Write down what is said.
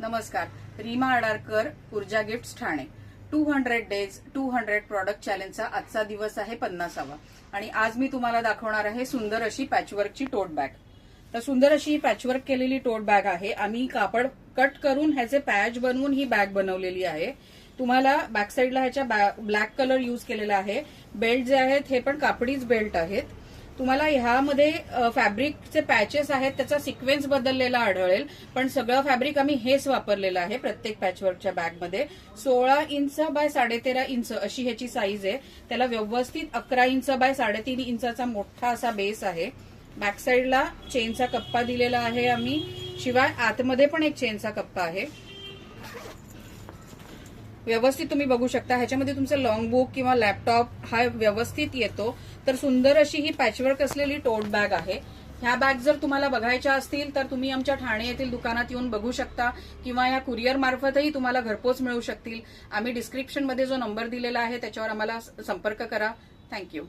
नमस्कार. रीमा आडारकर, ऊर्जा gifts Thane. 200 days 200 product चॅलेंजचा आजचा दिवस आहे 50वा आणि आज मी तुम्हाला दाखवणार आहे सुंदर अशी पॅचवर्कची टोट बॅग. तर सुंदर अशी पॅचवर्क केलेली टोट बॅग आहे. आम्ही कापड कट करून ह्याचे पॅच बनवून ही बॅग बनवलेली आहे. तुम्हाला बॅक साईडला ह्याच्या ब्लॅक कलर यूज केलेला आहे. बेल्ट जे आहेत हे पण कापडीच बेल्ट आहेत. तुम्हाला ह्यामध्ये फॅब्रिकचे पॅचेस आहेत त्याचा सिक्वेन्स बदललेला आढळेल, पण सगळं फॅब्रिक आम्ही हेच वापरलेलं आहे. प्रत्येक पॅचवर्कच्या बॅगमध्ये 16 इंच बाय 13.5 इंच अशी ह्याची साईज आहे. त्याला व्यवस्थित 11 इंच बाय 3.5 इंचाचा मोठा असा बेस आहे. बॅक साईडला चेनचा कप्पा दिलेला आहे आम्ही, शिवाय आतमध्ये पण एक चेनचा कप्पा आहे. व्यवस्थित तुम्ही बघू शकता ह्याच्यामध्ये तुमचं लॉंग बुक किंवा लॅपटॉप हा व्यवस्थित येतो. तर सुंदर अशी ही पॅचवर्क असलेली टोट बॅग आहे. ह्या बॅग जर तुम्हाला बघायच्या असतील तर तुम्ही आमच्या ठाणे येथील दुकानात येऊन बघू शकता किंवा या कुरिअर मार्फतही तुम्हाला घरपोच मिळू शकतील. आम्ही डिस्क्रिप्शनमध्ये जो नंबर दिलेला आहे त्याच्यावर आम्हाला संपर्क करा. थँक्यू.